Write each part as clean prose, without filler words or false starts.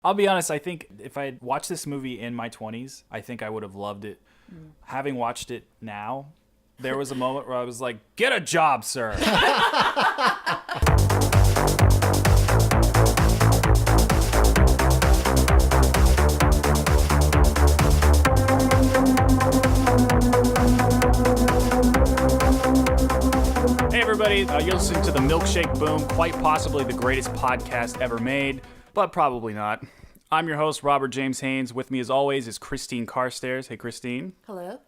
I'll be honest, I think if I had watched this movie in my 20s, I think I would have loved it. Having watched it now, there was a moment where I was like, get a job, sir. Hey everybody, you're listening to the Milkshake Boom, quite possibly the greatest podcast ever made, but probably not. I'm your host, Robert James Haynes. With me as always is Christine Carstairs. Hey Christine. Hello.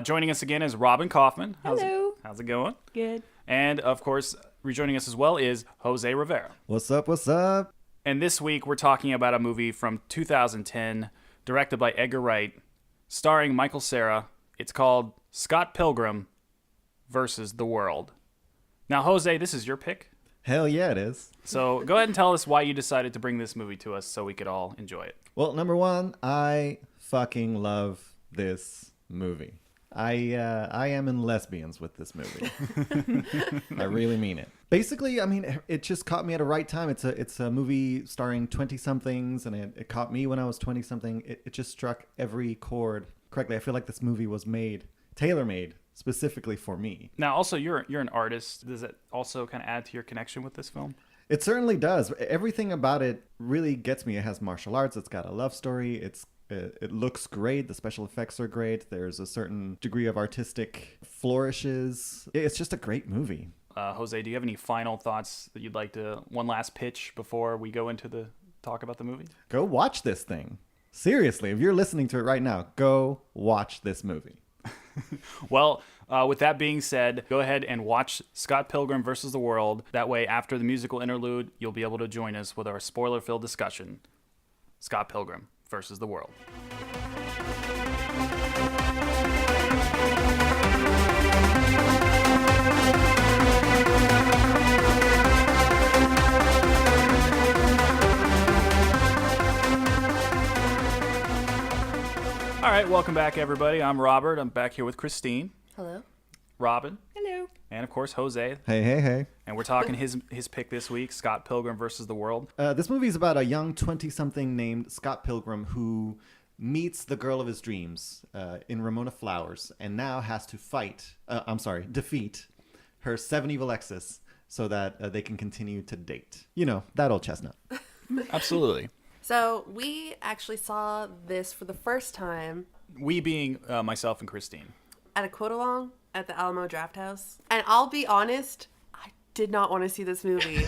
Joining us again is Robin Kaufman. Hello. How's it going? Good. And of course, rejoining us as well is Jose Rivera. What's up, what's up? And this week we're talking about a movie from 2010, directed by Edgar Wright, starring Michael Cera. It's called Scott Pilgrim versus the World. Now, Jose, this is your pick. Hell yeah, it is. So go ahead and tell us why you decided to bring this movie to us so we could all enjoy it. Well, number one, I fucking love this movie. I am in lesbians with this movie. I really mean it. Basically, I mean, it just caught me at a right time. It's a movie starring 20-somethings, and it caught me when I was 20-something. It just struck every chord correctly. I feel like this movie was tailor-made specifically for me. Now, also, you're an artist. Does it also kind of add to your connection with this film? It certainly does. Everything about it really gets me. It has martial arts. It's got a love story. It looks great. The special effects are great. There's a certain degree of artistic flourishes. It's just a great movie. Jose, do you have any final thoughts that you'd like to, one last pitch before we go into the talk about the movie? Go watch this thing. Seriously, if you're listening to it right now, go watch this movie. Well, with that being said, go ahead and watch Scott Pilgrim versus the World. That way, after the musical interlude, you'll be able to join us with our spoiler-filled discussion. Scott Pilgrim versus the World. All right, welcome back, everybody. I'm Robert. I'm back here with Christine. Hello. Robin. Hello. And, of course, Jose. Hey. And we're talking his pick this week, Scott Pilgrim versus the World. This movie is about a young 20-something named Scott Pilgrim who meets the girl of his dreams in Ramona Flowers and now has to defeat her 7 evil exes so that they can continue to date. You know, that old chestnut. Absolutely. So we actually saw this for the first time We being myself and Christine. at a quote-along at the Alamo Drafthouse. And I'll be honest, I did not want to see this movie.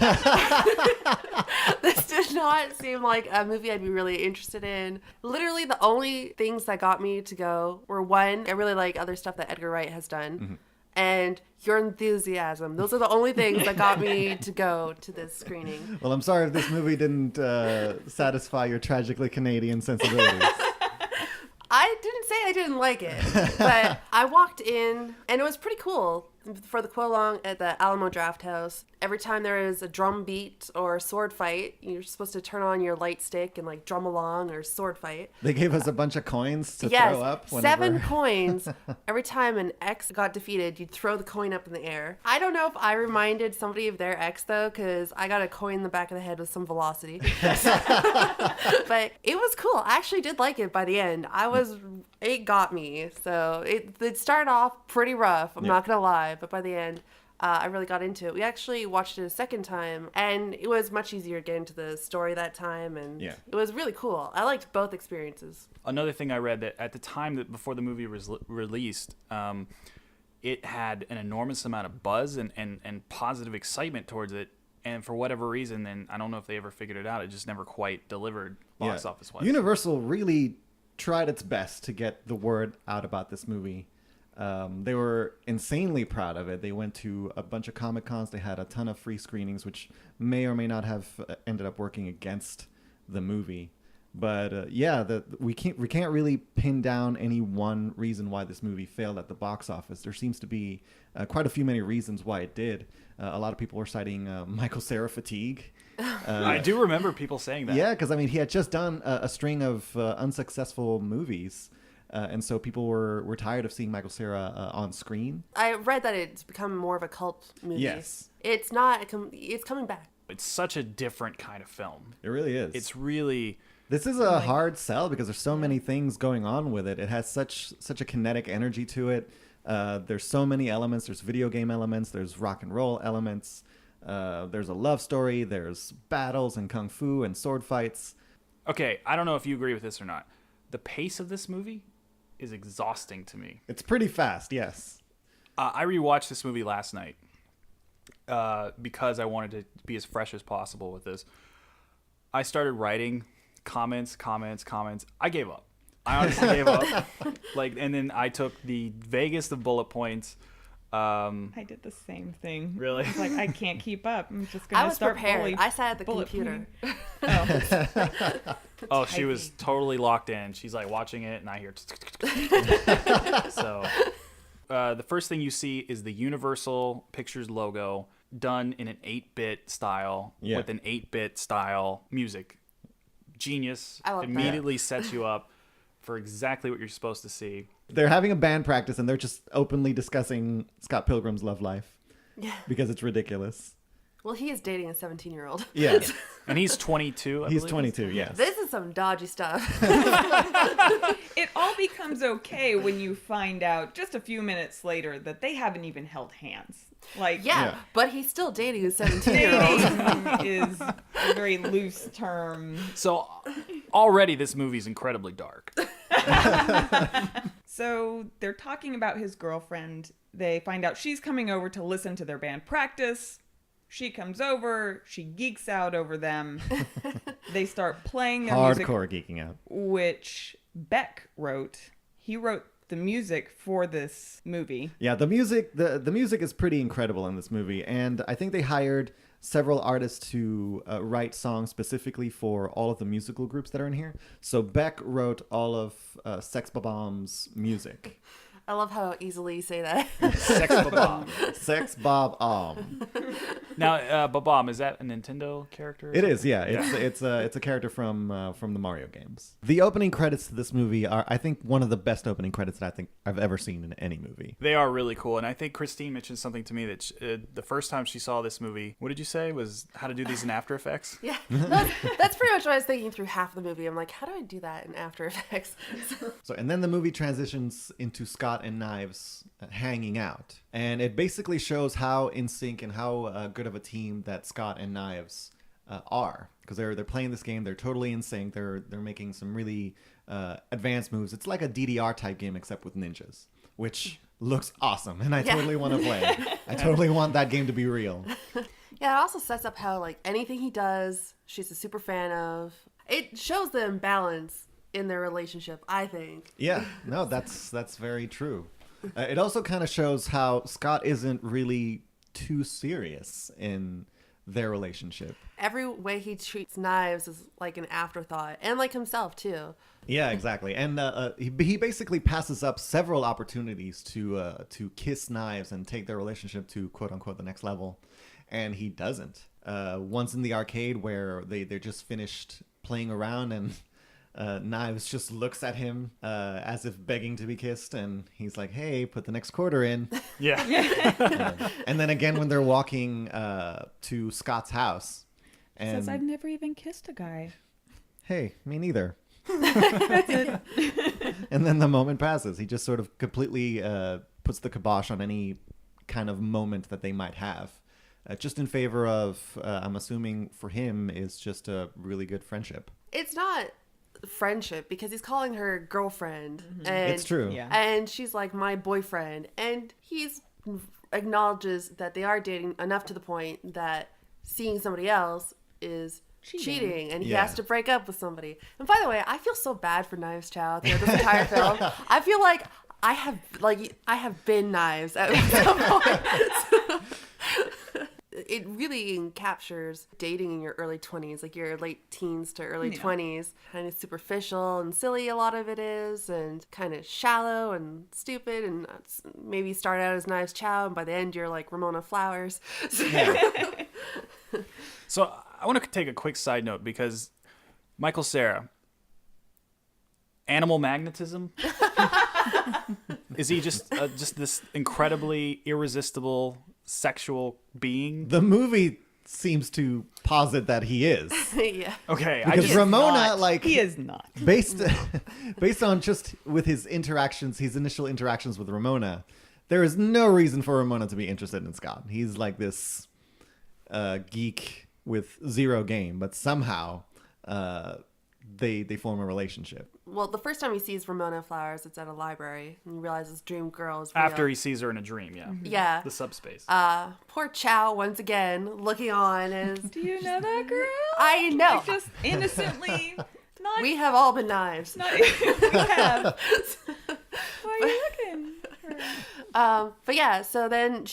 This did not seem like a movie I'd be really interested in. Literally, the only things that got me to go were, one, I really like other stuff that Edgar Wright has done. Mm-hmm. And your enthusiasm. Those are the only things that got me to go to this screening. Well, I'm sorry if this movie didn't satisfy your tragically Canadian sensibilities. I didn't say I didn't like it, but I walked in and it was pretty cool for the quote along at the Alamo Drafthouse. Every time there is a drum beat or a sword fight, you're supposed to turn on your light stick and like drum along or sword fight. They gave us a bunch of coins to Yes, throw up. 7 coins. Every time an ex got defeated, you'd throw the coin up in the air. I don't know if I reminded somebody of their ex though, because I got a coin in the back of the head with some velocity. But it was cool. I actually did like it by the end. It got me. So it started off pretty rough. I'm not gonna lie, but by the end, I really got into it. We actually watched it a second time, and it was much easier to get into the story that time, and it was really cool. I liked both experiences. Another thing I read that at the time that before the movie was released, it had an enormous amount of buzz and positive excitement towards it. And for whatever reason, then I don't know if they ever figured it out. It just never quite delivered box office-wise. Universal really tried its best to get the word out about this movie. They were insanely proud of it. They went to a bunch of Comic-Cons. They had a ton of free screenings, which may or may not have ended up working against the movie. But we can't really pin down any one reason why this movie failed at the box office. There seems to be quite a few many reasons why it did. A lot of people were citing Michael Cera fatigue. I do remember people saying that. Yeah, because I mean he had just done a string of unsuccessful movies. And so people were tired of seeing Michael Cera on screen. I read that it's become more of a cult movie. Yes. It's not. It's coming back. It's such a different kind of film. It really is. It's really... This is a hard sell because there's so many things going on with it. It has such a kinetic energy to it. There's so many elements. There's video game elements. There's rock and roll elements. There's a love story. There's battles and kung fu and sword fights. Okay, I don't know if you agree with this or not. The pace of this movie is exhausting to me. It's pretty fast, yes. I rewatched this movie last night because I wanted to be as fresh as possible with this. I started writing comments. I gave up. I honestly gave up. And then I took the vaguest of bullet points. I did the same thing. Really? I was like, I can't keep up. I'm just gonna start prepared. I sat at the computer. Oh, she was totally locked in. She's like watching it, and I hear. So, the first thing you see is the Universal Pictures logo done in an 8-bit style with an 8-bit style music. Genius. I love Immediately sets you up for exactly what you're supposed to see. They're having a band practice and they're just openly discussing Scott Pilgrim's love life. Yeah. Because it's ridiculous. Well, he is dating a 17-year-old. Yeah. And he's 22. He's 22, yes. This is some dodgy stuff. It all becomes okay when you find out just a few minutes later that they haven't even held hands. Like, yeah, but he's still dating a 17-year-old. dating is a very loose term. So already this movie's incredibly dark. So they're talking about his girlfriend. They find out she's coming over to listen to their band practice. She comes over. She geeks out over them. They start playing their music. Hardcore geeking out. Which Beck wrote. He wrote the music for this movie. Yeah, the music is pretty incredible in this movie, and I think they hired several artists to write songs specifically for all of the musical groups that are in here. So Beck wrote all of Sex Bob-omb's music. I love how easily you say that. Sex Bob-omb. Sex Bob-omb. Now, Bob-omb, is that a Nintendo character? It is, yeah. It's a character from the Mario games. The opening credits to this movie are, I think, one of the best opening credits that I think I've ever seen in any movie. They are really cool, and I think Christine mentioned something to me that the first time she saw this movie, what did you say, was how to do these in After Effects? Yeah, that's pretty much what I was thinking through half the movie. I'm like, how do I do that in After Effects? So, and then the movie transitions into Scott and Knives hanging out, and it basically shows how in sync and how good of a team that Scott and Knives are, because they're playing this game. They're totally in sync. They're making some really advanced moves. It's like a DDR type game except with ninjas, which looks awesome, and I totally want to play. I totally want that game to be real. Yeah, it also sets up how like anything he does, she's a super fan of. It shows the imbalance in their relationship, I think. Yeah, no, that's very true. It also kind of shows how Scott isn't really too serious in their relationship. Every way he treats Knives is like an afterthought, and like himself too. Yeah, exactly. And he basically passes up several opportunities to kiss Knives and take their relationship to quote unquote the next level, and he doesn't. Once in the arcade where they're just finished playing around and Knives just looks at him as if begging to be kissed, and he's like, hey, put the next quarter in. Yeah. And then again when they're walking to Scott's house. And Says, I've never even kissed a guy. Hey, me neither. That's it. And then the moment passes. He just sort of completely puts the kibosh on any kind of moment that they might have. Just in favor of, I'm assuming for him, is just a really good friendship. It's not friendship because he's calling her girlfriend. Mm-hmm. And, It's true. Yeah. And she's like my boyfriend. And he's acknowledges that they are dating enough to the point that seeing somebody else is cheating, and he has to break up with somebody. And by the way, I feel so bad for Knives Chow throughout this entire film. I feel like I have been Knives at some point. It really captures dating in your early 20s, like your late teens to early 20s. Kind of superficial and silly, a lot of it is, and kind of shallow and stupid, and maybe start out as Knives Chow, and by the end you're like Ramona Flowers. So I want to take a quick side note because Michael Cera, animal magnetism? Is he just this incredibly irresistible sexual being? The movie seems to posit that he is. Yeah. Okay, Because Ramona, like, He is not. based on just with his initial interactions with Ramona, there is no reason for Ramona to be interested in Scott. He's like this geek with zero game, but somehow they form a relationship. Well, the first time he sees Ramona Flowers, it's at a library, and he realizes Dream Girl is real. after he sees her in a dream, yeah. Yeah. The subspace. Poor Chow, once again, looking on as... Do you know that girl? I know. Like just innocently, not. We have all been knives. Not we have. Why are you looking? But yeah, so then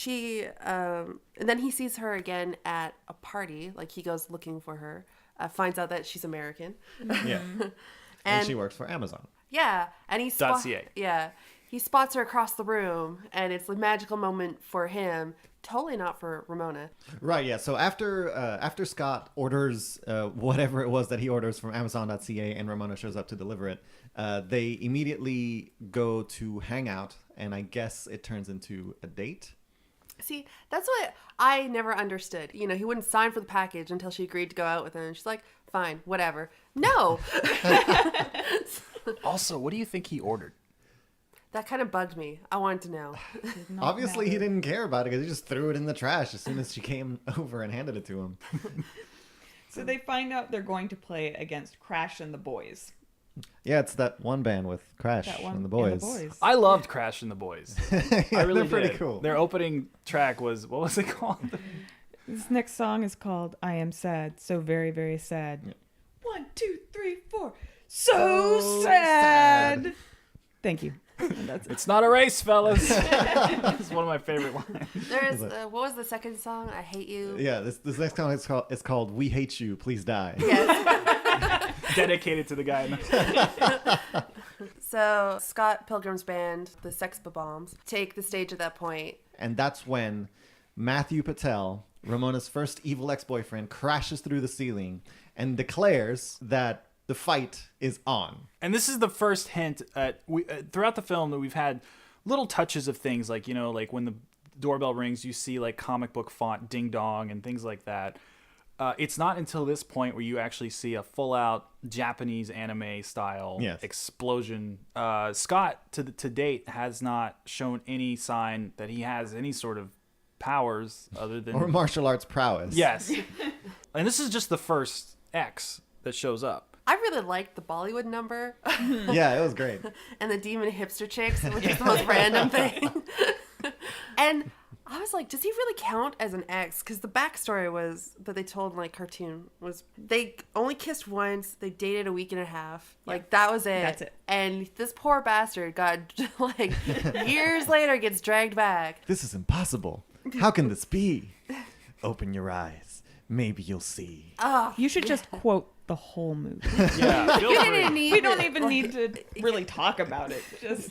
and then he sees her again at a party. Like, he goes looking for her, finds out that she's American. Yeah. And she works for Amazon. Yeah, and he .ca. Yeah, he spots her across the room, and it's a magical moment for him. Totally not for Ramona. Right, yeah. So after Scott orders whatever it was that he orders from Amazon.ca and Ramona shows up to deliver it, they immediately go to hang out, and I guess it turns into a date. See, that's what I never understood. You know, he wouldn't sign for the package until she agreed to go out with him. And she's like, fine, whatever. No! Also, what do you think he ordered? That kind of bugged me. I wanted to know. Obviously, he didn't care about it because he just threw it in the trash as soon as she came over and handed it to him. So they find out they're going to play against Crash and the Boys. Yeah, it's that one band with Crash That one and the Boys. I loved Crash and the Boys. Yeah, I really they're pretty did. cool. Their opening track was, what was it called? This next song is called "I Am Sad, So Very Very Sad." Yeah. 1, 2, 3, 4. So sad. Thank you. And that's it. It's not a race, fellas. It's one of my favorite lines. There's, what was the second song? I Hate You. Yeah, this next song is called "We Hate You, Please Die." Yes. Dedicated to the guy. So Scott Pilgrim's band, the Sex Bombs, take the stage at that point. And that's when Matthew Patel, Ramona's first evil ex-boyfriend, crashes through the ceiling and declares that the fight is on. And this is the first hint throughout the film that we've had little touches of things like, you know, like when the doorbell rings, you see like comic book font ding dong and things like that. It's not until this point where you actually see a full-out Japanese anime style explosion. Scott, to date, has not shown any sign that he has any sort of powers other than... Or martial arts prowess. Yes. And this is just the first X that shows up. I really liked the Bollywood number Yeah, it was great. and the demon hipster chicks, which is the most random thing. And I was like, does he really count as an ex? Because the backstory was that they told in like cartoon was they only kissed once, they dated a week and a half. Like that was it. That's it. And this poor bastard got like years later gets dragged back. This is impossible. How can this be? Open your eyes. Maybe you'll see. You should just quote the whole movie. Yeah, feel You free. didn't need We don't it. even Like, need to really talk about it. Just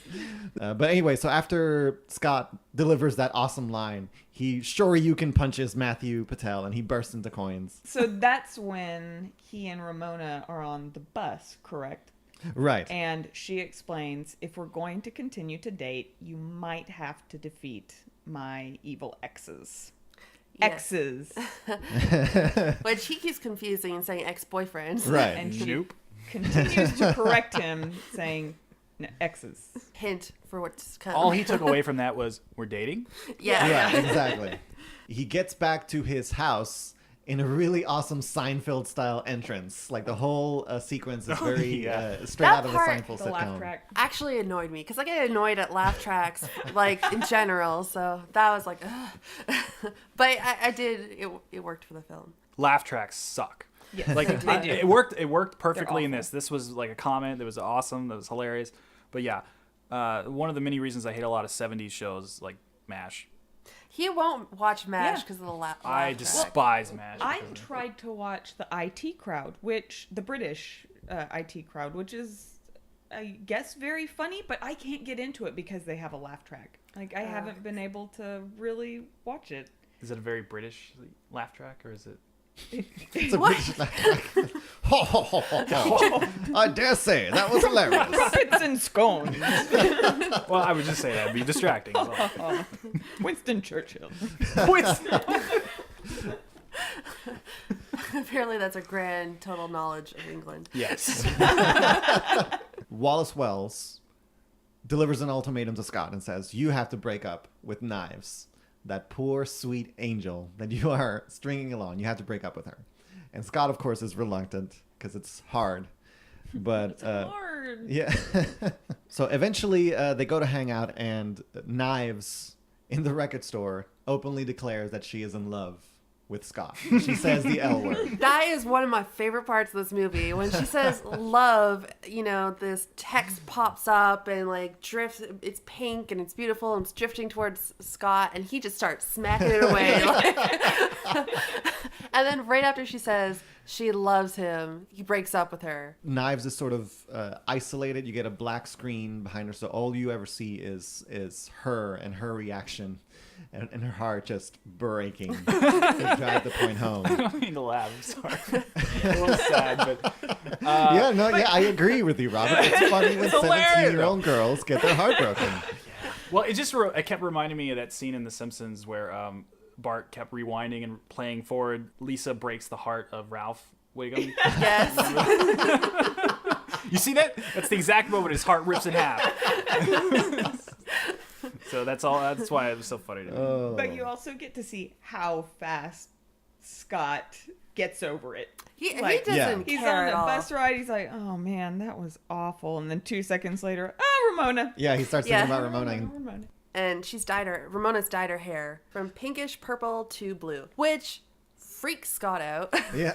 But anyway, so after Scott delivers that awesome line, he Shoryuken punches Matthew Patel and he bursts into coins. so that's when he and Ramona are on the bus, correct? Right. And she explains, if we're going to continue to date, you might have to defeat my evil exes. Yeah. Exes. Which he keeps confusing and saying ex-boyfriends. Right. And she Nope. continues to correct him, saying no, exes. Hint for what's coming. All he took away from that was, we're dating? Yeah. Yeah, exactly. He gets back to his house in a really awesome Seinfeld style entrance. Like the whole sequence is very straight That out of the part- Seinfeld The laugh sitcom. track. Actually annoyed me because I get annoyed at laugh tracks like in general, so that was like ugh. But I did it worked for the film. Laugh tracks suck. Yes, Like they do. it worked perfectly in awful. this. This was like a comment that was awesome, that was hilarious. But yeah, one of the many reasons I hate a lot of 70s shows like MASH. He won't watch MASH Yeah. because of the laugh I track. despise MASH. I because of it. tried to watch the IT crowd, the British IT crowd, which is, I guess, very funny, but I can't get into it because they have a laugh track. Like, I haven't been able to really watch it. Is it a very British laugh track or is it? It's a What? British laugh. Ho, ho, ho, ho, ho. I dare say, that was hilarious. Muppets and scones. Well, I would just say that'd be distracting. As well. Winston Churchill. Apparently, that's a grand total knowledge of England. Yes. Wallace Wells delivers an ultimatum to Scott and says, you have to break up with Knives, that poor, sweet angel that you are stringing along. You have to break up with her. And Scott, of course, is reluctant because it's hard. But It's hard. yeah. So eventually they go to hang out, and Knives in the record store openly declares that she is in love with Scott. She says the L word. That is one of my favorite parts of this movie. When she says love, you know, this text pops up and like drifts. It's pink and it's beautiful and it's drifting towards Scott, and he just starts smacking it away. And then right after she says she loves him, he breaks up with her. Knives is sort of isolated. You get a black screen behind her, so all you ever see is her and her reaction, and her heart just breaking to drive the point home. I don't mean to laugh. I'm sorry. A little sad, but I agree with you, Robert. It's funny when hilarious. 17-year-old girls get their heart broken. well, it kept reminding me of that scene in The Simpsons where Bart kept rewinding and playing forward. Lisa breaks the heart of Ralph Wiggum. Yes. You see that? That's the exact moment his heart rips in half. So that's why it was so funny to me. Oh. But you also get to see how fast Scott gets over it. He Like, doesn't He's care on at a all. bus ride. He's like, oh man, that was awful. And then 2 seconds later, oh, Ramona. Yeah, he starts Yeah. thinking about Ramona. and- Ramona. And Ramona's dyed her hair from pinkish purple to blue, which freaks Scott out. Yeah.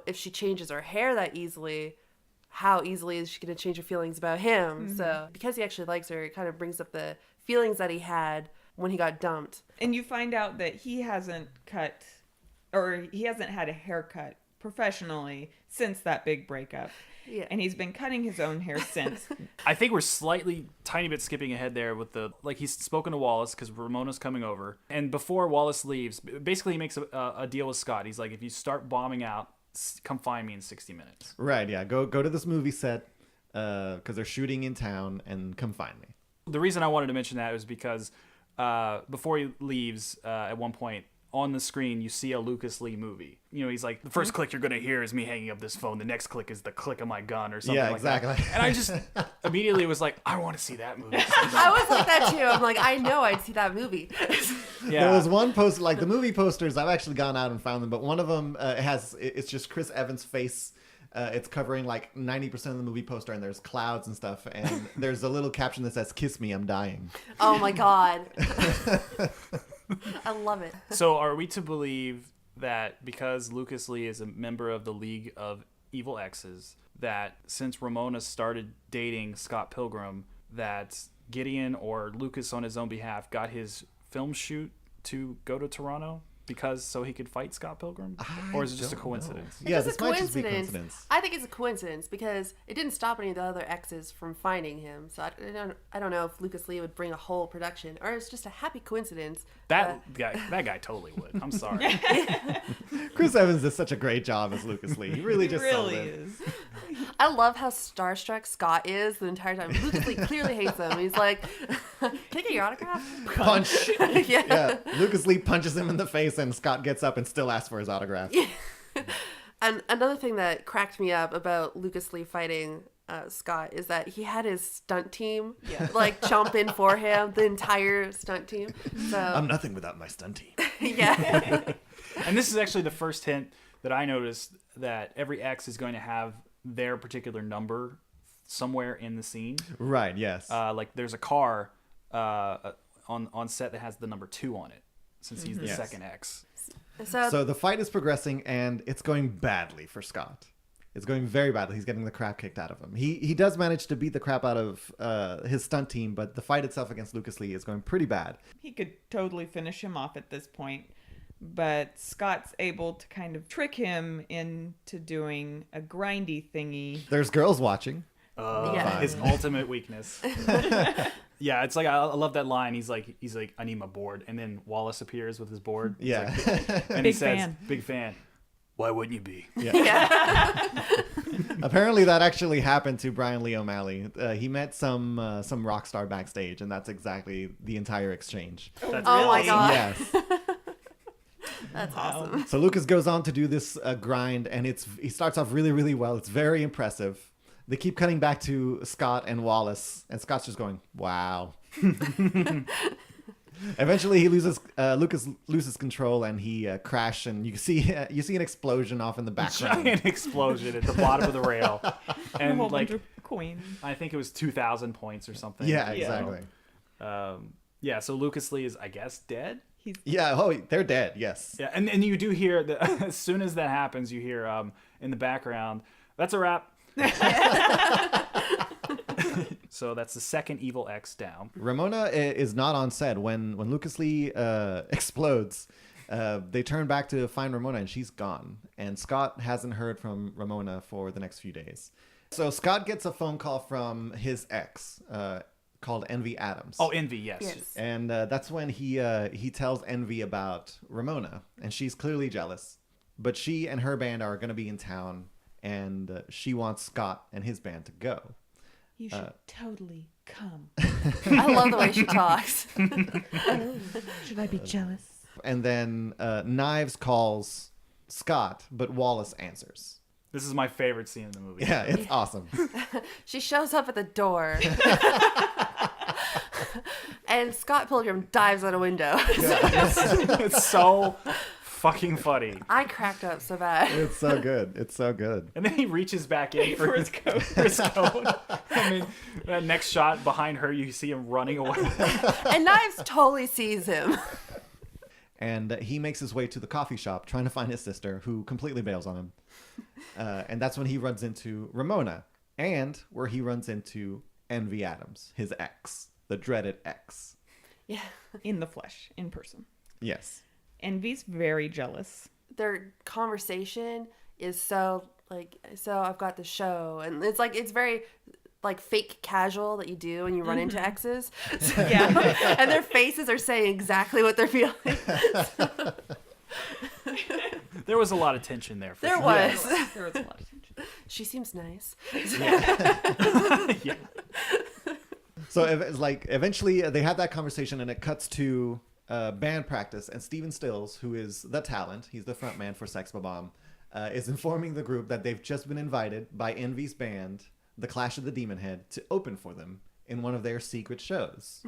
If she changes her hair that easily, how easily is she going to change her feelings about him? Mm-hmm. So because he actually likes her, it kind of brings up the feelings that he had when he got dumped. And you find out that he hasn't had a haircut professionally since that big breakup. Yeah. And he's been cutting his own hair since. I think we're tiny bit skipping ahead there with he's spoken to Wallace because Ramona's coming over. And before Wallace leaves, basically he makes a deal with Scott. He's like, if you start bombing out, come find me in 60 minutes. Right, yeah. Go to this movie set because they're shooting in town, and come find me. The reason I wanted to mention that was because before he leaves, at one point, on the screen, you see a Lucas Lee movie. You know, he's like, the first click you're going to hear is me hanging up this phone. The next click is the click of my gun or something like exactly. that. And I just immediately was like, I want to see that movie. I was like that too. I'm like, I know I'd see that movie. There was one poster, like the movie posters, I've actually gone out and found them, but one of them it's just Chris Evans' face. It's covering like 90% of the movie poster, and there's clouds and stuff, and there's a little caption that says, "Kiss me, I'm dying." Oh my God. I love it. So are we to believe that because Lucas Lee is a member of the League of Evil Exes, that since Ramona started dating Scott Pilgrim, that Gideon or Lucas on his own behalf got his film shoot to go to Toronto so he could fight Scott Pilgrim? Or is it just a coincidence? Yeah, It's this a might just be coincidence. I think it's a coincidence because it didn't stop any of the other exes from finding him. So I don't know if Lucas Lee would bring a whole production, or it's just a happy coincidence. That guy totally would. I'm sorry. Chris Evans does such a great job as Lucas Lee. He really just sold really it. is. I love how starstruck Scott is the entire time. Lucas Lee clearly hates him. He's like, "Can I get your autograph?" Punch. yeah. Yeah, Lucas Lee punches him in the face, and Scott gets up and still asks for his autograph. And another thing that cracked me up about Lucas Lee fighting Scott is that he had his stunt team like jump in for him, the entire stunt team. So I'm nothing without my stunt team. yeah. And this is actually the first hint that I noticed that every X is going to have their particular number somewhere in the scene. Right, yes. Like there's a car on set that has the number 2 on it, since he's the Yes. second X. So the fight is progressing, and it's going badly for Scott. It's going very badly. He's getting the crap kicked out of him. He does manage to beat the crap out of his stunt team, but the fight itself against Lucas Lee is going pretty bad. He could totally finish him off at this point, but Scott's able to kind of trick him into doing a grindy thingy. There's girls watching. Yeah. His ultimate weakness. Yeah, it's like I love that line. He's like, I need my board, and then Wallace appears with his board. He's Yeah. like, and he Big says, fan. "Big fan." Why wouldn't you be? Apparently that actually happened to Brian Lee O'Malley. He met some rock star backstage, and that's exactly the entire exchange. That's Oh my really- God. Yes. That's awesome. So Lucas goes on to do this grind, and he starts off really, really well. It's very impressive. They keep cutting back to Scott and Wallace, and Scott's just going, "Wow." Eventually, Lucas loses control, and he crashes. And you see an explosion off in the background. Giant explosion at the bottom of the rail, A and whole like bunch of coins. I think it was 2,000 points or something. Yeah, exactly. Yeah. So Lucas Lee is, I guess, dead. Yeah. Oh, they're dead. Yes. Yeah, and you do hear as soon as that happens, you hear in the background, "That's a wrap." So that's the second evil X down. Ramona is not on set when Lucas Lee explodes. They turn back to find Ramona, and she's gone. And Scott hasn't heard from Ramona for the next few days. So Scott gets a phone call from his ex, called Envy Adams. Oh, Envy, yes. And that's when he tells Envy about Ramona, and she's clearly jealous. But she and her band are going to be in town, and she wants Scott and his band to go. You should totally come. I love the way she talks. Should I be jealous? And then Knives calls Scott, but Wallace answers. This is my favorite scene in the movie. Yeah, it's awesome. She shows up at the door. And Scott Pilgrim dives out a window. It's so fucking funny. I cracked up so bad. It's so good. It's so good. And then he reaches back in for his coat. I mean, that next shot behind her, you see him running away. And Knives totally sees him. And he makes his way to the coffee shop trying to find his sister, who completely bails on him. And that's when he runs into Ramona, and where he runs into Envy Adams, his ex, the dreaded ex. Yeah. In the flesh, in person. Yes. Envy's very jealous. Their conversation is so I've got the show, and it's very like fake casual that you do when you run into exes. Yeah. And their faces are saying exactly what they're feeling. There was a lot of tension there. There sure. was. There was a lot of tension. She seems nice. Yeah. So eventually they have that conversation, and it cuts to band practice, and Steven Stills, who is the talent, he's the front man for Sex Bomb, is informing the group that they've just been invited by Envy's band, The Clash of the Demon Head, to open for them in one of their secret shows.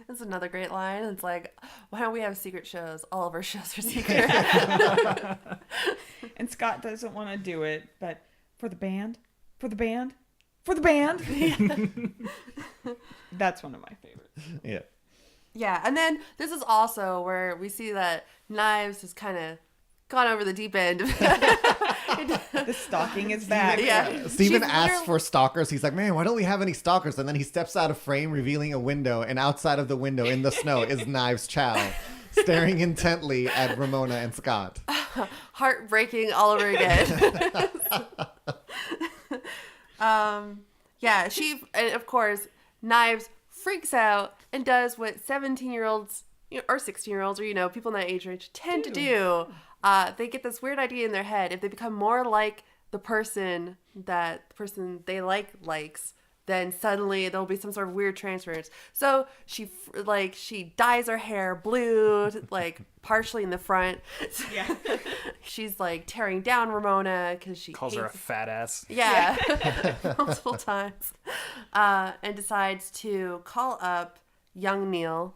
That's another great line. It's like, why don't we have secret shows? All of our shows are secret. And Scott doesn't want to do it, but for the band. That's one of my favorites. Yeah. Yeah, and then this is also where we see that Knives has kind of gone over the deep end. The stalking is back. Yeah. Steven She's asks for stalkers. He's like, man, why don't we have any stalkers? And then he steps out of frame, revealing a window. And outside of the window in the snow is Knives Chow, staring intently at Ramona and Scott. Heartbreaking all over again. Yeah, and of course, Knives freaks out and does what 17-year-olds or 16-year-olds or, people in that age range tend to do. They get this weird idea in their head. If they become more like the person they likes, then suddenly there'll be some sort of weird transference. So she dyes her hair blue, partially in the front. Yeah. She's tearing down Ramona because she Calls her a fat ass. Yeah, multiple times, and decides to call up young Neil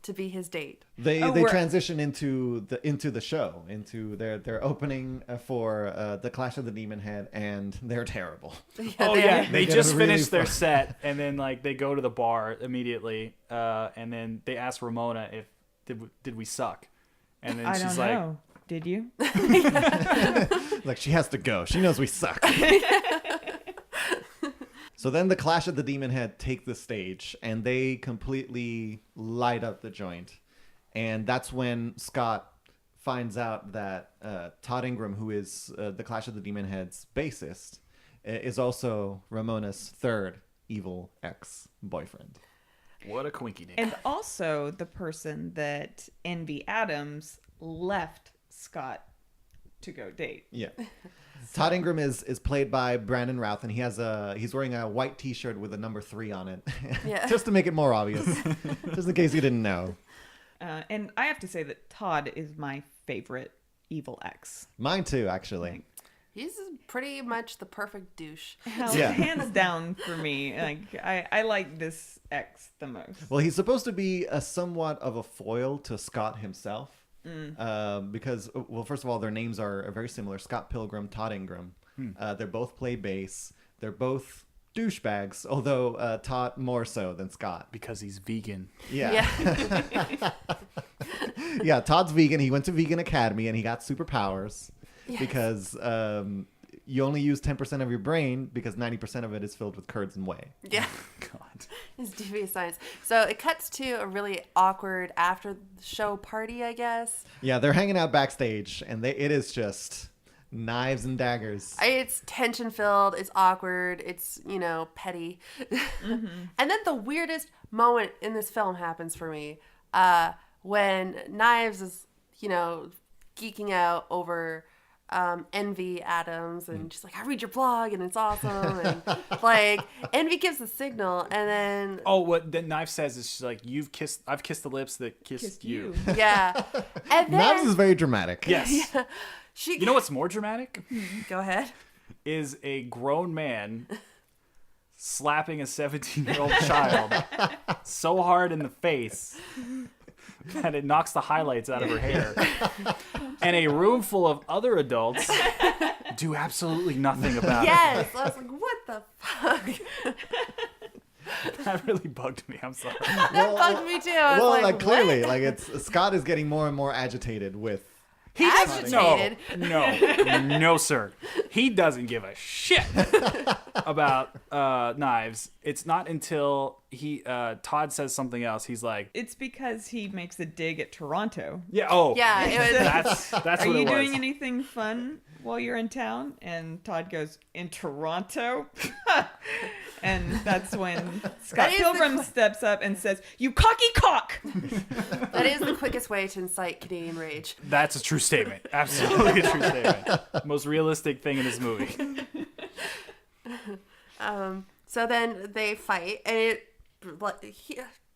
to be his date. They transition into the show, into their opening for the Clash of the Demon Head, and they're terrible. Yeah, they get just really finished their fun. set, and then they go to the bar immediately, and then they ask Ramona if did we suck, and then I she's don't like, know. Did you? She has to go. She knows we suck. So then the Clash of the Demon Head take the stage, and they completely light up the joint. And that's when Scott finds out that Todd Ingram, who is the Clash of the Demon Head's bassist, is also Ramona's third evil ex-boyfriend. what a quinky dink. And also the person that Envy Adams left Scott to go date. Yeah. Todd Ingram is played by Brandon Routh, and he's wearing a white T-shirt with a number 3 on it, Yeah. just to make it more obvious, just in case you didn't know. And I have to say that Todd is my favorite evil X. Mine too, actually. He's pretty much the perfect douche. Hands down for me. Like I like this X the most. Well, he's supposed to be a somewhat of a foil to Scott himself. Because, well, first of all, their names are very similar. Scott Pilgrim, Todd Ingram. They're both play bass. They're both douchebags, although Todd more so than Scott. Because he's vegan. Yeah. Yeah, Todd's vegan. He went to Vegan Academy and he got superpowers because you only use 10% of your brain because 90% of it is filled with curds and whey. Yeah. God. It's devious science. So it cuts to a really awkward after show party, I guess. Yeah, they're hanging out backstage and it is just knives and daggers. It's tension filled. It's awkward. It's, petty. And then the weirdest moment in this film happens for me when Knives is, geeking out over Envy Adams, and she's like, I read your blog and it's awesome. And like Envy gives the signal, and then What the Knife says is she's like, I've kissed the lips that kissed you. yeah, and then Knives is very dramatic. Yes. yeah, she You know what's more dramatic? go ahead. Is a grown man slapping a 17-year-old child so hard in the face that it knocks the highlights out of her hair. And a room full of other adults do absolutely nothing about Yes, I was like, what the fuck? it. That really bugged me. I'm sorry. That bugged me too. I was Well, like, like clearly, what? like it's Scott is getting more and more agitated with. He doesn't. Agitated. No, sir. He doesn't give a shit about Knives. It's not until Todd says something else. He's like, It's because he makes a dig at Toronto. yeah, oh, Yeah, it was. that's Are what you it was. doing anything fun while you're in town? And Todd goes, in Toronto? And that's when Scott is the Pilgrim steps up and says, you cocky cock! That is the quickest way to incite Canadian rage. That's a true statement. Absolutely a true statement. Most realistic thing in this movie. So then they fight, and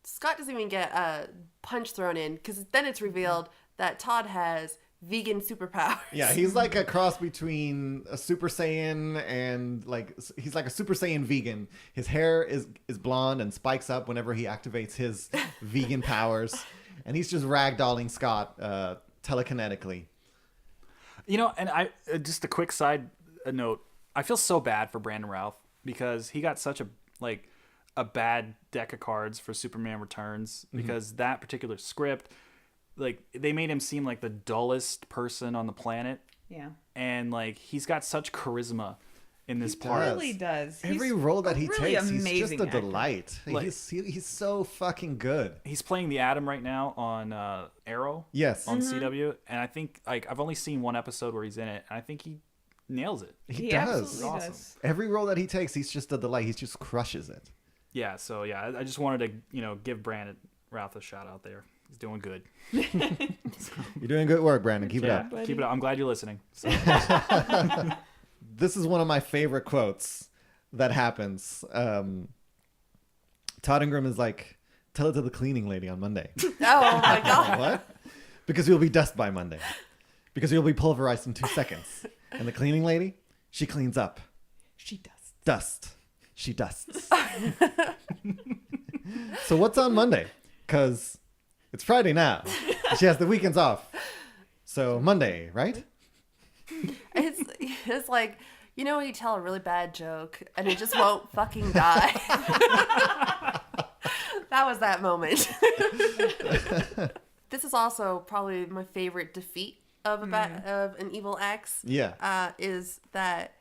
Scott doesn't even get a punch thrown in, because then it's revealed that Todd has vegan superpowers. Yeah, he's like a cross between a Super Saiyan and he's like a Super Saiyan vegan. His hair is blonde and spikes up whenever he activates his vegan powers, and he's just ragdolling Scott telekinetically. And I just a quick side note. I feel so bad for Brandon Routh because he got such a bad deck of cards for Superman Returns because that particular script, like they made him seem like the dullest person on the planet, Yeah. and like he's got such charisma in this He part. does. Really does. Every He's role that a he really takes, he's just amazing a actor. delight. Like- He's so fucking good. He's playing the Atom right now on Arrow. Yes, On CW, and I think I've only seen one episode where he's in it, and I think he nails it. he He does. absolutely Awesome. does. Every role that he takes, he's just a delight. He just crushes it. Yeah, so yeah, I just wanted to give Brandon Routh a shout out there. He's doing good. You're doing good work, Brandon. Keep it Yeah, up. buddy. keep it up. I'm glad you're listening. So, This is one of my favorite quotes that happens. Todd Ingram is like, tell it to the cleaning lady on Monday. Oh my god. What? Because you'll be dust by Monday. Because you'll be pulverized in 2 seconds. And the cleaning lady, she cleans up. She does. Dust. She dusts. So what's on Monday? Because it's Friday now. She has the weekends off. So Monday, right? It's like, when you tell a really bad joke and it just won't fucking die. That was that moment. This is also probably my favorite defeat of of an evil X. Yeah. Is that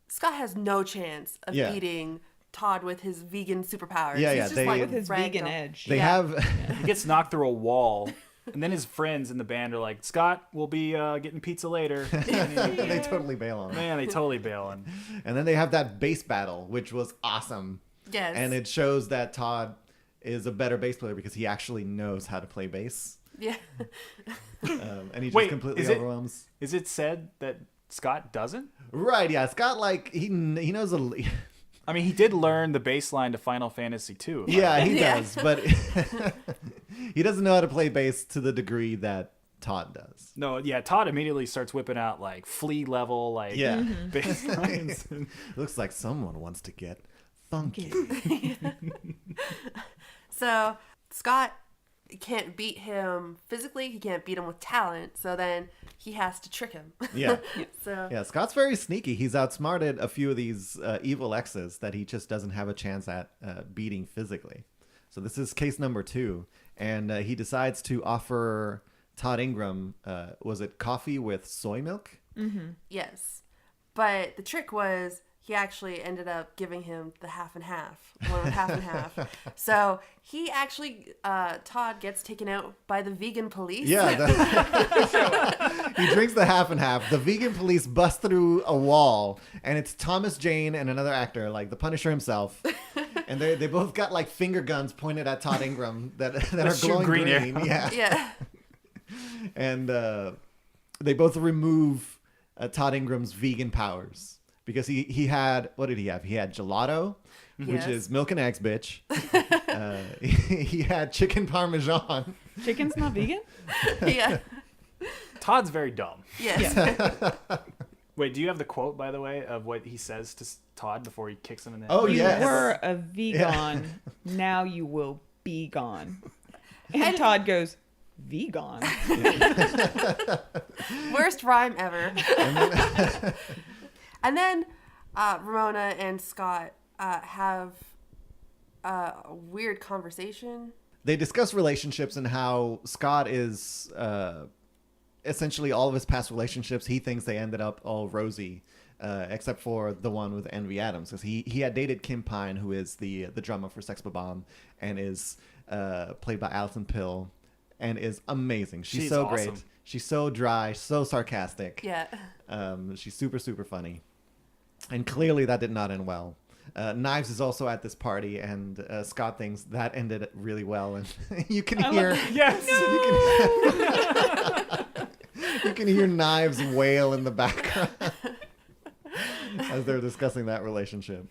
Scott has no chance of Yeah. beating Todd with his vegan superpowers. Yeah, He's yeah, just they- like With his vegan ragdoll. edge. They Yeah. have... he gets knocked through a wall, and then his friends in the band are like, "Scott, we'll be getting pizza later." they totally bail on him. Man, they totally bailing. And then they have that bass battle, which was awesome. Yes. And it shows that Todd is a better bass player because he actually knows how to play bass. Yeah. And he just Wait, completely is it- overwhelms. Is it said that Scott doesn't? Right, yeah. Scott, he knows a... I mean, he did learn the bass line to Final Fantasy II. Yeah, he Yeah. does. But He doesn't know how to play bass to the degree that Todd does. No, yeah, Todd immediately starts whipping out like flea level, like Yeah. bass lines. Looks like someone wants to get funky. So Scott can't beat him physically. He can't beat him with talent. So then he has to trick him. Yeah. So Yeah, Scott's very sneaky. He's outsmarted a few of these evil exes that he just doesn't have a chance at beating physically. So this is case number 2. And he decides to offer Todd Ingram, was it coffee with soy milk? yes, but the trick was he actually ended up giving him the half and half, one with half and half. So he actually, Todd gets taken out by the vegan police. Yeah. He drinks the half and half. The vegan police bust through a wall, and it's Thomas Jane and another actor, like the Punisher himself. And they both got like finger guns pointed at Todd Ingram that are shoot glowing green green. arrows. Yeah. Yeah. And they both remove Todd Ingram's vegan powers because he had, what did he have? He had gelato, which Yes. is milk and eggs, bitch. He had chicken parmesan. Chicken's not vegan? Yeah. Todd's very dumb. Yes. Wait, do you have the quote, by the way, of what he says to Todd before he kicks him in the head? Oh, You yes. were a vegan. Now you will be gone. And Todd goes, vegan? Worst rhyme ever. And then Ramona and Scott have a weird conversation. They discuss relationships and how Scott is essentially all of his past relationships. He thinks they ended up all rosy, except for the one with Envy Adams, because he had dated Kim Pine, who is the drummer for Sex Bomb, and is played by Alison Pill, and is amazing. She's so awesome. great. She's so dry, so sarcastic. Yeah. She's super, super funny. And clearly that did not end well. Knives is also at this party, and Scott thinks that ended really well. And you can hear... Yes. You can hear Knives wail in the background as they're discussing that relationship.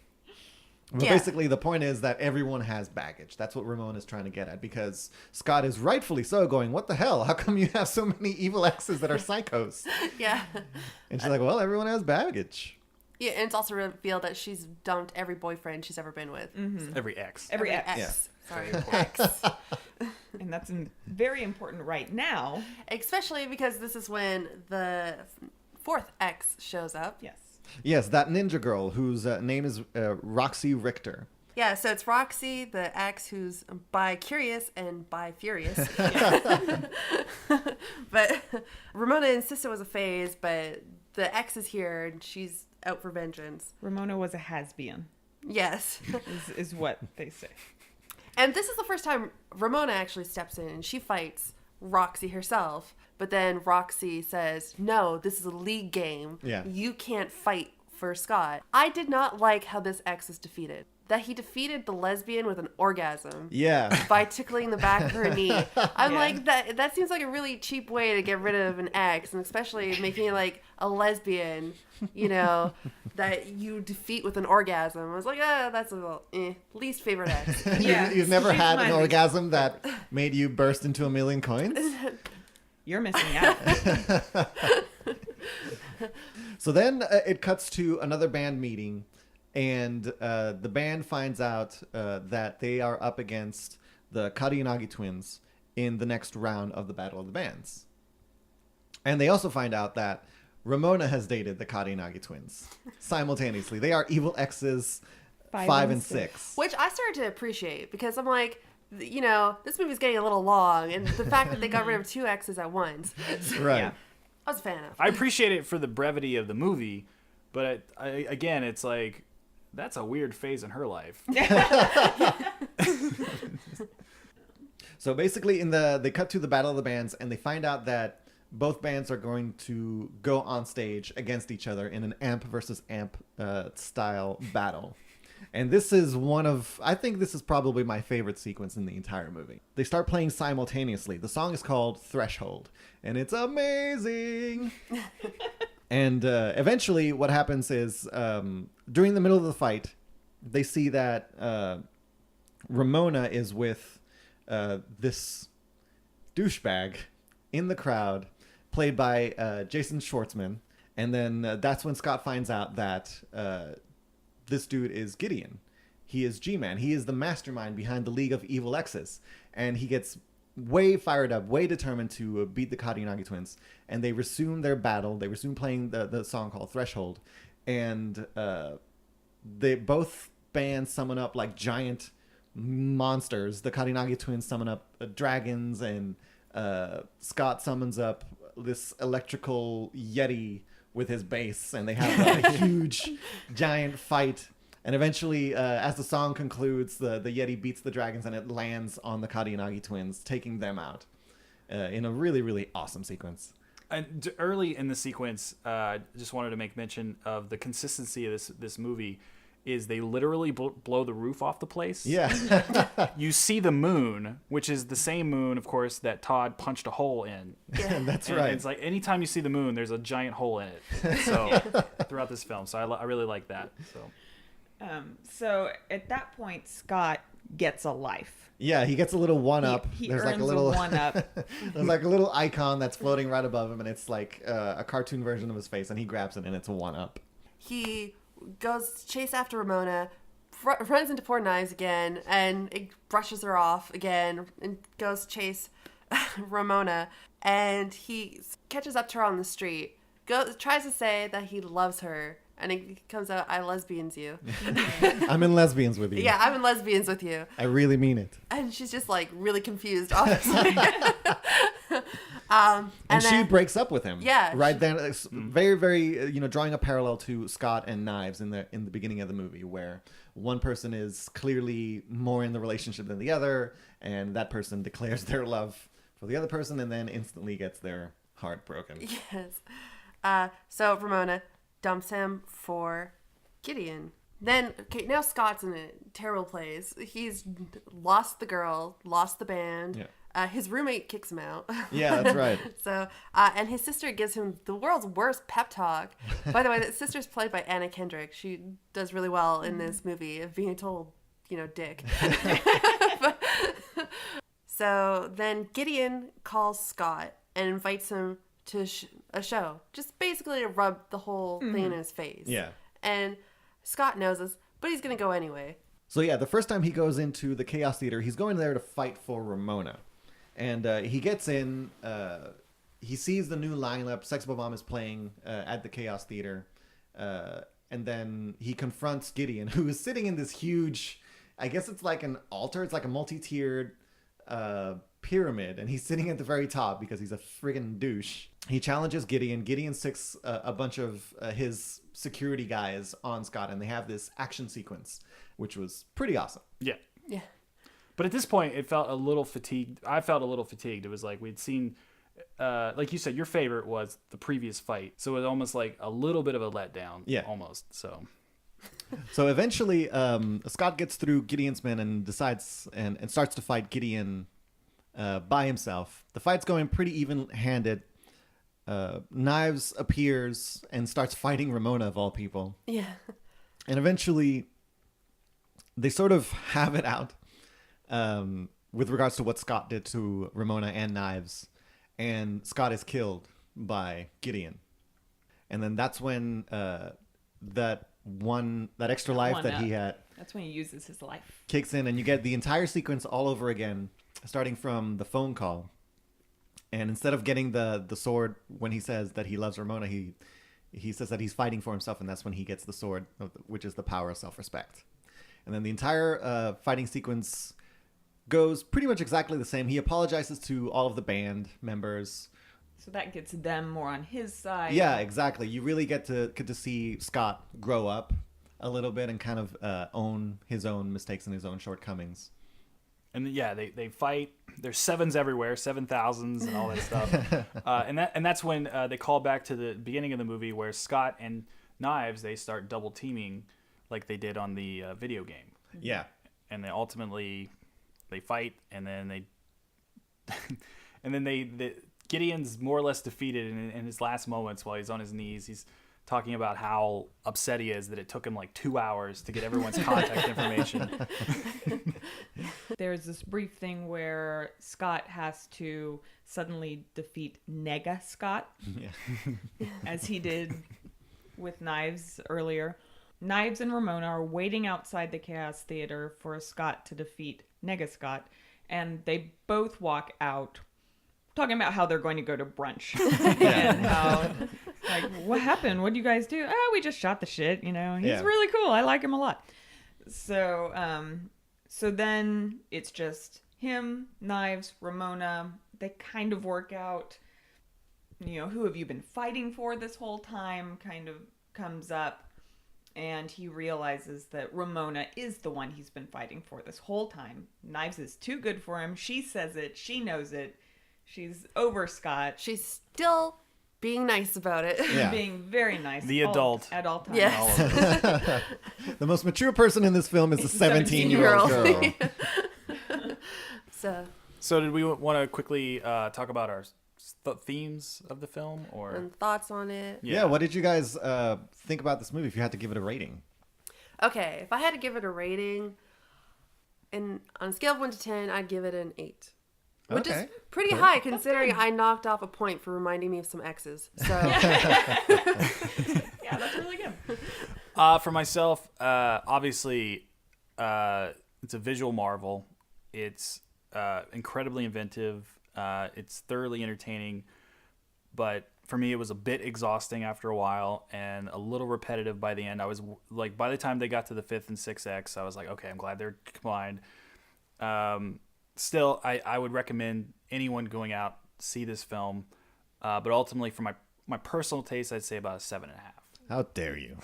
But Yeah. basically, the point is that everyone has baggage. That's what Ramon is trying to get at, because Scott is rightfully so going, what the hell? How come you have so many evil exes that are psychos? Yeah. And she's like, well, everyone has baggage. Yeah, and it's also revealed that she's dumped every boyfriend she's ever been with. Every ex. Every ex. Yeah. Sorry, ex. And that's very important right now. Especially because this is when the 4th ex shows up. Yes. Yes, that ninja girl whose name is Roxy Richter. Yeah, so it's Roxy, the ex who's bi-curious and bi-furious. But Ramona insists it was a phase, but the ex is here and she's out for vengeance. Ramona was a has-been, Yes. is what they say. And this is the first time Ramona actually steps in and she fights Roxy herself. But then Roxy says, no, this is a league game. Yeah. You can't fight for Scott. I did not like how this ex was defeated. That he defeated the lesbian with an orgasm. Yeah. By tickling the back of her knee. I'm Yeah. like, that seems like a really cheap way to get rid of an ex, and especially making it like a lesbian, that you defeat with an orgasm. I was like, that's a little least favorite ex. Yeah. You've never She's had my an least- orgasm that made you burst into 1,000,000 coins? You're missing out. So then it cuts to another band meeting, and the band finds out that they are up against the Kariyanagi twins in the next round of the Battle of the Bands. And they also find out that Ramona has dated the Kariyanagi twins simultaneously. They are evil exes 5 and 6. Which I started to appreciate because I'm like, this movie's getting a little long, and the fact that they got rid of 2 exes at once, Right. Yeah. I was a fan of. I appreciate it for the brevity of the movie, but again, it's like, that's a weird phase in her life. So basically, they cut to the Battle of the Bands, and they find out that both bands are going to go on stage against each other in an amp versus amp style battle. And this is I think this is probably my favorite sequence in the entire movie. They start playing simultaneously. The song is called Threshold, and it's amazing. And eventually what happens is during the middle of the fight, they see that Ramona is with this douchebag in the crowd, played by Jason Schwartzman. And then that's when Scott finds out that this dude is Gideon. He is G-Man. He is the mastermind behind the League of Evil Exes. And he gets way fired up, way determined to beat the Karinagi twins. And they resume their battle. They resume playing the song called Threshold. And they both bands summon up like giant monsters. The Karinagi twins summon up dragons, and Scott summons up this electrical yeti with his bass, and they have a huge giant fight. And eventually, as the song concludes, the yeti beats the dragons, and it lands on the Karinagi twins, taking them out in a really, really awesome sequence. And early in the sequence, just wanted to make mention of the consistency of this movie. Is they literally blow the roof off the place. Yeah. You see the moon, which is the same moon, of course, that Todd punched a hole in. Yeah. That's And right. it's like anytime you see the moon, there's a giant hole in it. So throughout this film, so I really like that. So at that point, Scott gets a life. Yeah, he gets a little one-up. He There's earns like a little one-up. There's like a little icon that's floating right above him, and it's like a cartoon version of his face, and he grabs it, and it's a one-up. He goes to chase after Ramona, runs into poor Knives again, and it brushes her off again, and goes to chase Ramona, and he catches up to her on the street, tries to say that he loves her, and it comes out, I lesbians you. I'm in lesbians with you. Yeah, I'm in lesbians with you. I really mean it. And she's just like really confused, obviously. And she then- breaks up with him. Yeah. Right then, it's very, very, drawing a parallel to Scott and Knives in the beginning of the movie, where one person is clearly more in the relationship than the other, and that person declares their love for the other person, and then instantly gets their heart broken. Yes. So Ramona dumps him for Gideon. Then, okay, now Scott's in a terrible place. He's lost the girl, lost the band. Yeah. His roommate kicks him out. Yeah, that's right. So, and his sister gives him the world's worst pep talk. By the way, the sister's played by Anna Kendrick. She does really well in this movie of being told, dick. So then Gideon calls Scott and invites him to a show, just basically to rub the whole thing in his face. Yeah. And Scott knows this, but he's going to go anyway. So yeah, the first time he goes into the Chaos Theater, he's going there to fight for Ramona. And he gets in, he sees the new lineup, Sex Bomb is playing at the Chaos Theater. And then he confronts Gideon, who is sitting in this huge, I guess it's like an altar, it's like a multi-tiered pyramid. And he's sitting at the very top because he's a friggin' douche. He challenges Gideon. Gideon sticks a bunch of his security guys on Scott, and they have this action sequence, which was pretty awesome. Yeah. Yeah. But at this point, it felt a little fatigued. I felt a little fatigued. It was like we'd seen, like you said, your favorite was the previous fight. So it was almost like a little bit of a letdown. Yeah. Almost. So eventually, Scott gets through Gideon's men and decides and starts to fight Gideon by himself. The fight's going pretty even-handed. Knives appears and starts fighting Ramona, of all people. Yeah. And eventually, they sort of have it out with regards to what Scott did to Ramona and Knives. And Scott is killed by Gideon. And then that's when that extra life that he had That's when he uses his life. kicks in, and you get the entire sequence all over again, starting from the phone call. And instead of getting the sword when he says that he loves Ramona, he says that he's fighting for himself, and that's when he gets the sword, which is the power of self-respect. And then the entire fighting sequence goes pretty much exactly the same. He apologizes to all of the band members. So that gets them more on his side. Yeah, exactly. You really get to see Scott grow up a little bit and kind of own his own mistakes and his own shortcomings. And yeah, they fight. There's sevens everywhere, 7,000s and all that stuff. And that's when they call back to the beginning of the movie where Scott and Knives, they start double teaming like they did on the video game. Yeah. And they ultimately they fight, and then Gideon's more or less defeated in his last moments while he's on his knees. He's talking about how upset he is that it took him like 2 hours to get everyone's contact information. There's this brief thing where Scott has to suddenly defeat Nega Scott, as he did with Knives earlier. Knives and Ramona are waiting outside the Chaos Theater for Scott to defeat Nega Scott, and they both walk out talking about how they're going to go to brunch. And how, like, what happened? What did you guys do? Oh, we just shot the shit, you know. He's really cool. I like him a lot. So, so then it's just him, Knives, Ramona. They kind of work out, you know, who have you been fighting for this whole time kind of comes up. And he realizes that Ramona is the one he's been fighting for this whole time. Knives is too good for him. She says it. She knows it. She's over Scott. She's still being nice about it. Yeah. Being very nice. The adult. At all times. Yes. The most mature person in this film is the 17-year-old girl. So, did we want to quickly talk about our themes of the film, or and thoughts on it? Yeah, what did you guys think about this movie if you had to give it a rating? Okay, if I had to give it a rating, on a scale of 1 to 10, I'd give it an 8. Which is pretty high considering I knocked off a point for reminding me of some exes. So Yeah, that's really good. For myself, obviously, it's a visual marvel. It's incredibly inventive. It's thoroughly entertaining, but for me, it was a bit exhausting after a while and a little repetitive by the end. I was like, by the time they got to the 5th and 6th X, I was like, okay, I'm glad they're combined. Still, I would recommend anyone going out see this film, but ultimately, for my personal taste, I'd say about a 7.5. How dare you?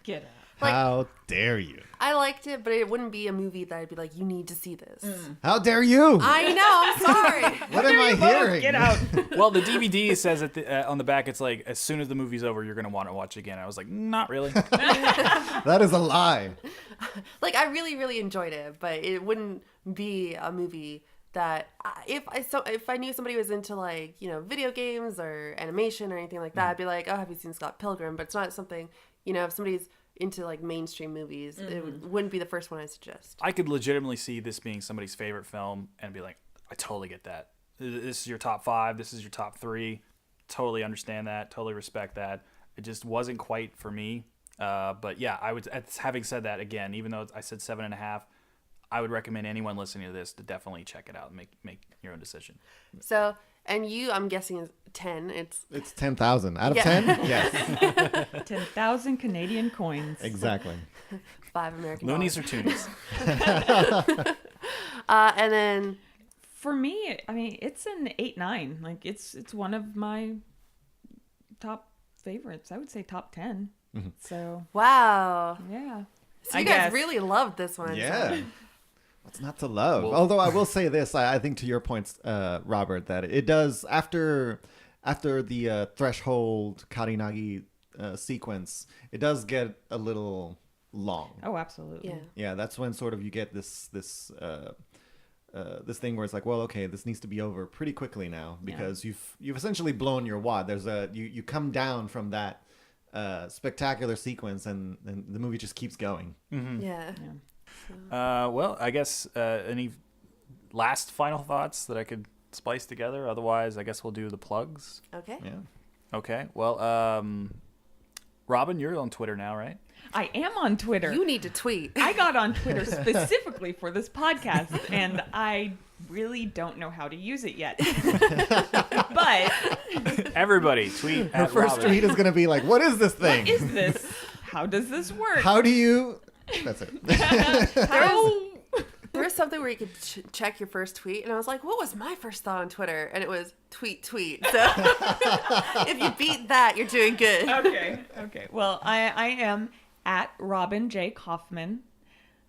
Get out. How dare you? I liked it, but it wouldn't be a movie that I'd be like, you need to see this. How dare you? I know, I'm sorry. What am I hearing? Get out. Well, the DVD says on the back, it's like, as soon as the movie's over, you're going to want to watch it again. I was like, not really. That is a lie. Like, I really, really enjoyed it, but it wouldn't be a movie that if I knew somebody was into, like, you know, video games or animation or anything like that, I'd be like, oh, have you seen Scott Pilgrim? But it's not something, you know, if somebody's into, like, mainstream movies, it wouldn't be the first one I suggest. I could legitimately see this being somebody's favorite film and be like, I totally get that. This is your top 5. This is your top 3. Totally understand that. Totally respect that. It just wasn't quite for me. But yeah, I would. Having said that, again, even though I said 7.5, I would recommend anyone listening to this to definitely check it out and make your own decision. So, and you, I'm guessing, is 10. It's 10,000 out of Yeah. 10. Yes, 10,000 Canadian coins. exactly. 5 American Loonies dollars. or toonies? And then For me, I mean, it's an 8-9. Like, it's one of my top favorites. I would say top 10. So, wow, yeah. so you guys really loved this one. Yeah. So. What's not to love? Although I will say this, I think to your points, Robert, that it does after the threshold Karinagi sequence, it does get a little long. Oh, absolutely. Yeah. Yeah, that's when sort of you get this thing where it's like, well, okay, this needs to be over pretty quickly now because you've essentially blown your wad. There's you come down from that spectacular sequence and the movie just keeps going. Yeah. Well, I guess any last final thoughts that I could splice together? Otherwise, I guess we'll do the plugs. Okay. Yeah. Okay. Well, Robin, you're on Twitter now, right? I am on Twitter. You need to tweet. I got on Twitter specifically for this podcast, and I really don't know how to use it yet. But Everybody, tweet Her at first Robin. tweet is going to be like, what is this thing? what is this? How does this work? How do you... That's it. There was something where you could check your first tweet, and I was like, what was my first thought on Twitter? And it was tweet. So if you beat that, you're doing good. Okay. Well, I am at Robin J. Kaufman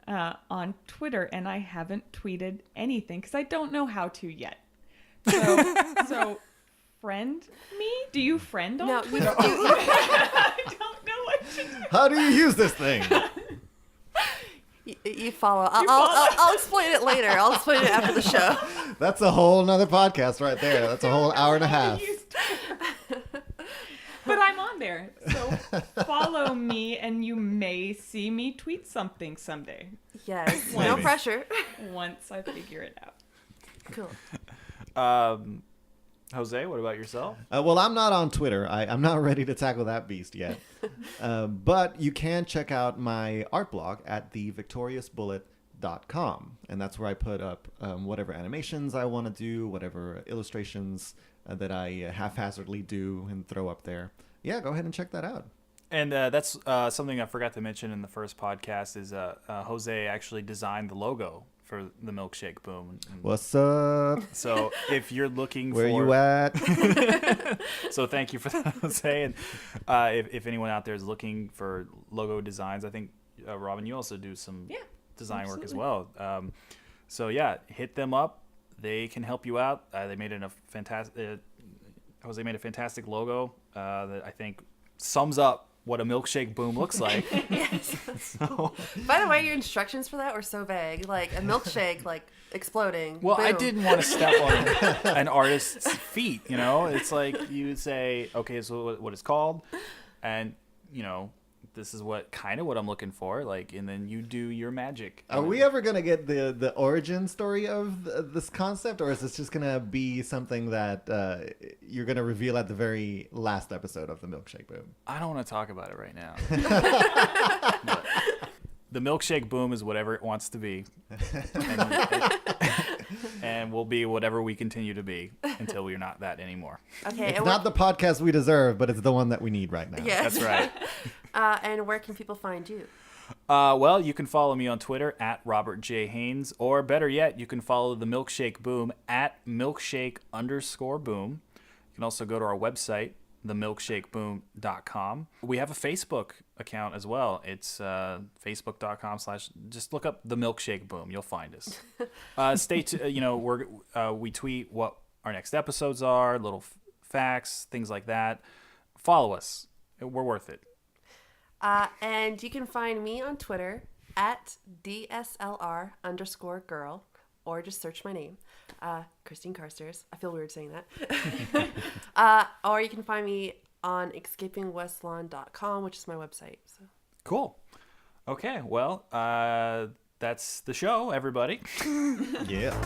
on Twitter, and I haven't tweeted anything because I don't know how to yet. So friend me? Do you friend on No, Twitter? I don't know what to do. How do you use this thing? you follow. I'll explain it later. I'll explain it after the show. That's a whole nother podcast right there. That's a whole hour and a half. But I'm on on there. So follow me and you may see me tweet something someday Yes. No Maybe. pressure. once I figure it out. Cool. Jose, what about yourself? Well, I'm not on Twitter. I'm not ready to tackle that beast yet. But you can check out my art blog at thevictoriousbullet.com. And that's where I put up whatever animations I want to do, whatever illustrations that I haphazardly do and throw up there. Yeah, go ahead and check that out. And that's something I forgot to mention in the first podcast is Jose actually designed the logo for the Milkshake Boom. And What's up? so if you're looking Where for... you at? So thank you for that, Jose. And if anyone out there is looking for logo designs, I think, Robin, you also do some design work as well. So yeah, hit them up. They can help you out. They made a fantastic... Jose made a fantastic logo that I think sums up what a milkshake boom looks like. Yes. So, By the way, your instructions for that were so vague. Like a milkshake, like exploding. well, I Boom. didn't want to step on an artist's feet, you know? It's like you would say, okay, so what it's called, and, you know, this is what I'm looking for, like, and then you do your magic. Are we ever going to get the origin story of this concept, or is this just going to be something that you're going to reveal at the very last episode of the Milkshake Boom? I don't want to talk about it right now. But the Milkshake Boom is whatever it wants to be. And we'll be whatever we continue to be until we're not that anymore. Okay. It's and not the podcast we deserve, but it's the one that we need right now. Yes. That's right. And where can people find you? Well, you can follow me on Twitter at Robert J. Haynes, or better yet, you can follow the Milkshake Boom at milkshake_boom. You can also go to our website, themilkshakeboom.com. We have a Facebook account as well. It's facebook.com/ just look up the Milkshake Boom. You'll find us. We tweet what our next episodes are, little facts, things like that. Follow us. We're worth it. And you can find me on Twitter at DSLR_girl, or just search my name, Christine Carstairs. I feel weird saying that. Or you can find me on escapingwestlawn.com, which is my website. So. Cool. Okay, well, that's the show, everybody. Yeah.